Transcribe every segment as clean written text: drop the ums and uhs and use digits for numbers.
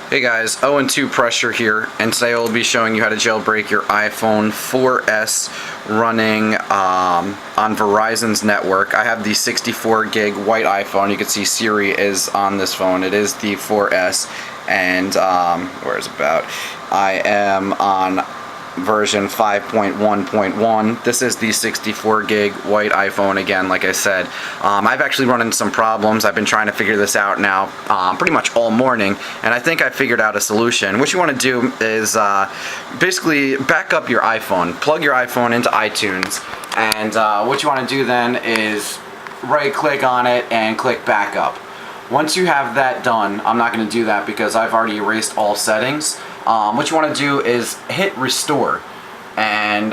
Hey guys, 0 and 2 Pressure here, and today I will be showing you how to jailbreak your iPhone 4S running on Verizon's network. I have the 64 gig white iPhone. You can see Siri is on this phone. It is the 4S, and where is it about? I am on version 5.1.1. This is the 64 gig white iPhone again, like I said. I've actually run into some problems. I've been trying to figure this out now pretty much all morning, and I think I figured out a solution. What you want to do is basically back up your iPhone, plug your iPhone into iTunes, and what you want to do then is right click on it and click backup. Once you have that done, I'm not going to do that because I've already erased all settings. What you want to do is hit restore, and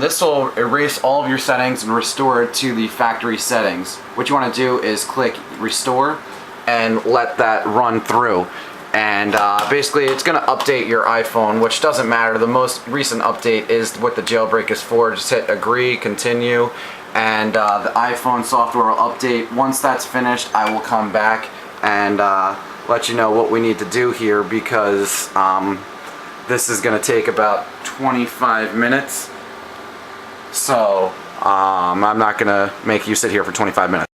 this will erase all of your settings and restore it to the factory settings. What you want to do is click restore and let that run through, and basically it's going to update your iPhone, which doesn't matter. The most recent update is what the jailbreak is for. Just hit agree, continue, and the iPhone software will update. Once that's finished, I will come back and let you know what we need to do here, because this is going to take about 25 minutes, so I'm not going to make you sit here for 25 minutes.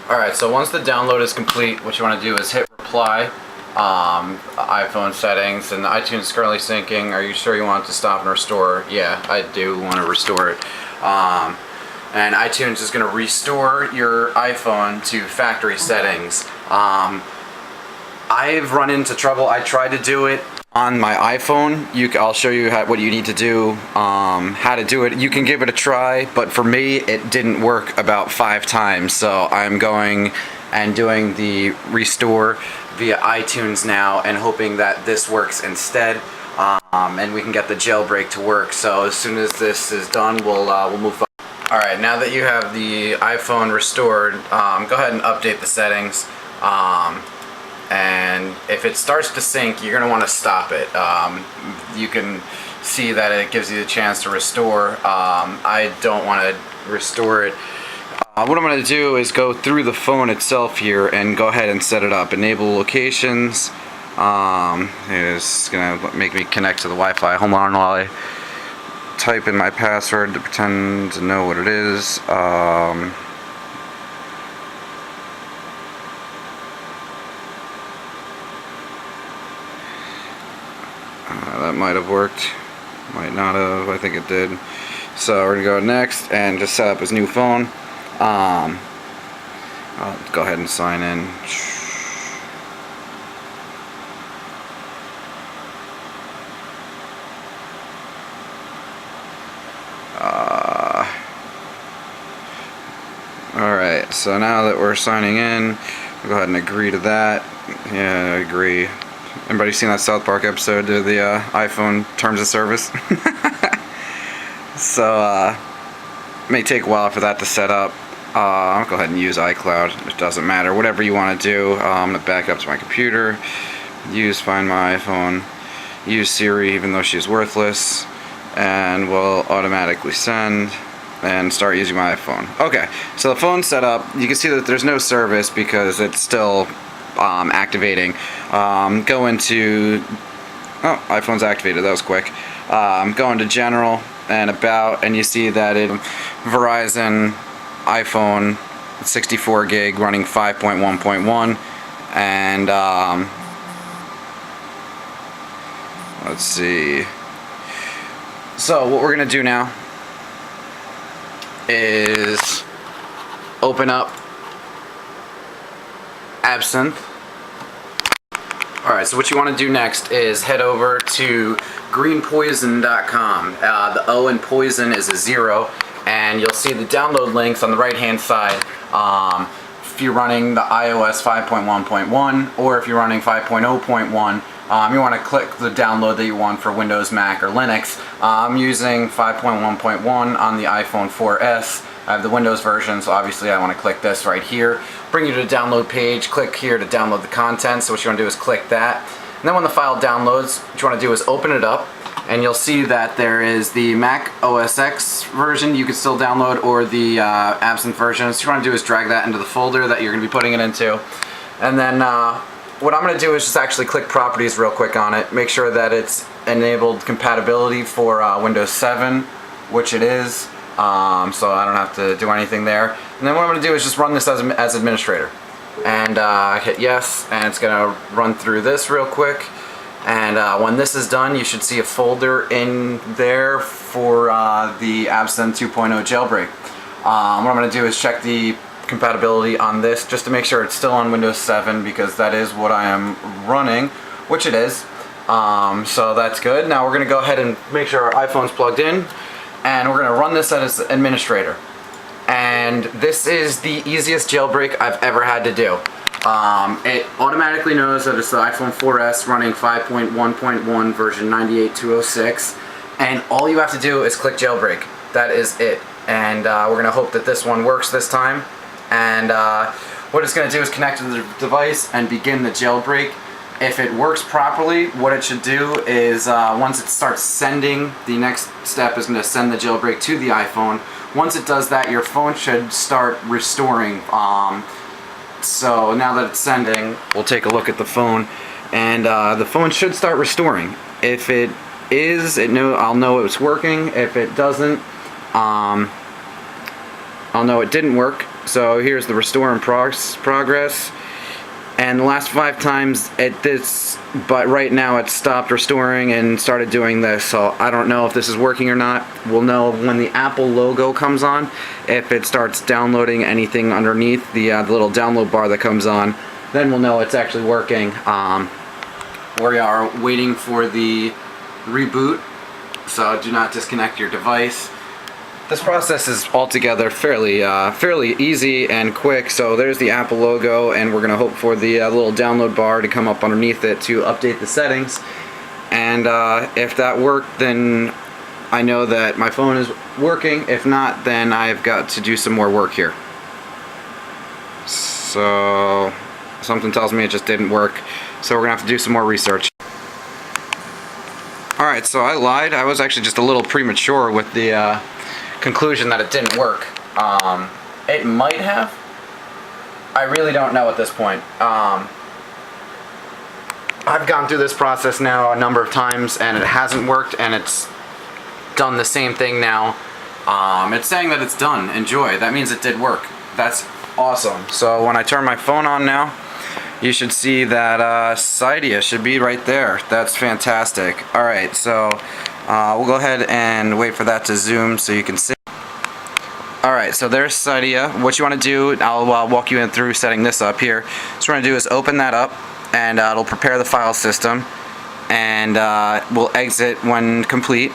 Alright, so once the download is complete, what you want to do is hit reply, iPhone settings, and iTunes is currently syncing. Are you sure you want it to stop and restore? Yeah, I do want to restore it. And iTunes is going to restore your iPhone to factory settings. I've run into trouble. I tried to do it on my iPhone. I'll show you what you need to do, how to do it. You can give it a try, but for me it didn't work about 5 times, so I'm going and doing the restore via iTunes now and hoping that this works instead, and we can get the jailbreak to work. So as soon as this is done, we'll move on. Alright, now that you have the iPhone restored, go ahead and update the settings. And if it starts to sync, you're going to want to stop it. You can see that it gives you the chance to restore. I don't want to restore it. What I'm going to do is go through the phone itself here and go ahead and set it up. Enable locations. It's going to make me connect to the Wi-Fi. Hold on while I type in my password to pretend to know what it is. That might have worked, might not have. I think it did. So we're gonna go next and just set up his new phone. I'll go ahead and sign in. Alright, so now that we're signing in, we'll go ahead and agree to that. Yeah, I agree. Anybody seen that South Park episode of the iPhone terms of service? So, it may take a while for that to set up. I'll go ahead and use iCloud. It doesn't matter. Whatever you want to do. I'm going to back up to my computer. Find my iPhone. Use Siri, even though she's worthless. And we'll automatically send and start using my iPhone. Okay, so the phone's set up. You can see that there's no service because it's still activating. Go into, oh, iPhone's activated. That was quick. Go into general and about, and you see that it Verizon iPhone 64 gig running 5.1.1, and let's see. So what we're gonna do now is open up Absinthe. Alright, so what you want to do next is head over to greenpoison.com. The O in poison is a 0, and you'll see the download links on the right hand side. If you're running the iOS 5.1.1 or if you're running 5.0.1, you want to click the download that you want for Windows, Mac, or Linux. I'm using 5.1.1 on the iPhone 4S. I have the Windows version, so obviously I want to click this right here. Bring you to the download page. Click here to download the content. So what you want to do is click that. And then when the file downloads, what you want to do is open it up, and you'll see that there is the Mac OS X version you can still download, or the Absinthe version. So what you want to do is drag that into the folder that you're going to be putting it into. And then what I'm going to do is just actually click properties real quick on it, make sure that it's enabled compatibility for Windows 7, which it is, so I don't have to do anything there. And then what I'm going to do is just run this as administrator. And hit yes, and it's going to run through this real quick. And when this is done, you should see a folder in there for the Absinthe 2.0 jailbreak. What I'm going to do is check the compatibility on this just to make sure it's still on Windows 7, because that is what I am running, which it is. So that's good. Now we're going to go ahead and make sure our iPhone's plugged in, and we're going to run this as administrator. And this is the easiest jailbreak I've ever had to do. It automatically knows that it's the iPhone 4S running 5.1.1 version 98.206, and all you have to do is click jailbreak. That is it. And we're going to hope that this one works this time. And what it's going to do is connect to the device and begin the jailbreak. If it works properly, what it should do is once it starts sending, the next step is going to send the jailbreak to the iPhone. Once it does that, your phone should start restoring. So now that it's sending, we'll take a look at the phone, and the phone should start restoring. If it is, I'll know it's working. If it doesn't, I'll know it didn't work. So here's the restore in progress, and the last 5 times but right now it's stopped restoring and started doing this, so I don't know if this is working or not. We'll know when the Apple logo comes on, if it starts downloading anything underneath the little download bar that comes on, then we'll know it's actually working. We are waiting for the reboot, so do not disconnect your device. This process is altogether fairly easy and quick. So there's the Apple logo, and we're going to hope for the little download bar to come up underneath it to update the settings. And if that worked, then I know that my phone is working. If not, then I've got to do some more work here. So something tells me it just didn't work. So we're going to have to do some more research. Alright, so I lied. I was actually just a little premature with the conclusion that it didn't work. It might have. I really don't know at this point. I've gone through this process now a number of times, and it hasn't worked, and it's done the same thing now. It's saying that it's done. Enjoy. That means it did work. That's awesome. So when I turn my phone on now, you should see that Cydia should be right there. That's fantastic. Alright, so we'll go ahead and wait for that to zoom so you can see. Alright, so there's Cydia. What you want to do, I'll walk you in through setting this up here. So what we're going to do is open that up, and it'll prepare the file system, and we'll exit when complete.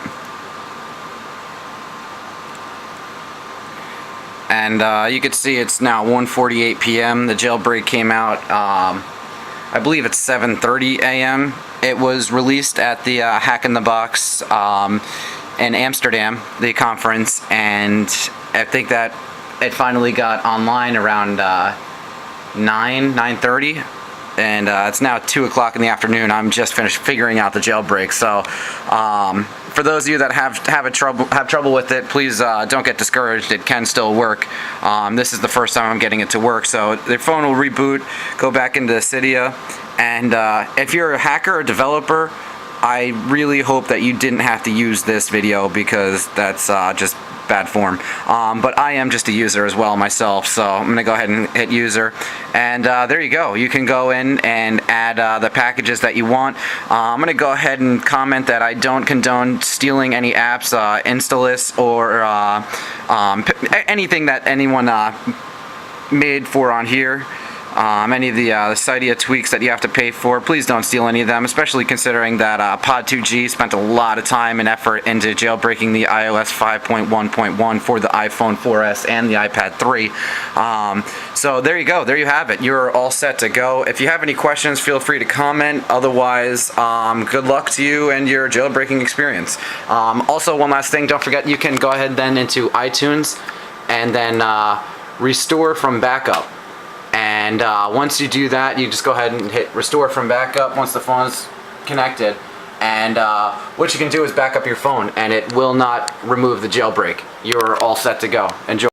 And you can see it's now 1:48 p.m. The jailbreak came out, I believe it's 7:30 a.m. It was released at the Hack in the Box in Amsterdam, the conference, and I think that it finally got online around 9:30, and it's now 2 o'clock in the afternoon. I'm just finished figuring out the jailbreak. So for those of you that have trouble with it, please don't get discouraged. It can still work. This is the first time I'm getting it to work. So the phone will reboot, go back into Cydia, and if you're a hacker or developer, I really hope that you didn't have to use this video, because that's just bad form. But I am just a user as well myself, so I'm going to go ahead and hit user, and there you go. You can go in and add the packages that you want. I'm going to go ahead and comment that I don't condone stealing any apps, Installous, or anything that anyone made for on here. Any of the Cydia tweaks that you have to pay for, please don't steal any of them, especially considering that Pod2G spent a lot of time and effort into jailbreaking the iOS 5.1.1 for the iPhone 4S and the iPad 3. So there you go. There you have it. You're all set to go. If you have any questions, feel free to comment. Otherwise, good luck to you and your jailbreaking experience. Also, one last thing. Don't forget, you can go ahead then into iTunes and then restore from backup. And once you do that, you just go ahead and hit restore from backup once the phone is connected. And what you can do is back up your phone, and it will not remove the jailbreak. You're all set to go. Enjoy.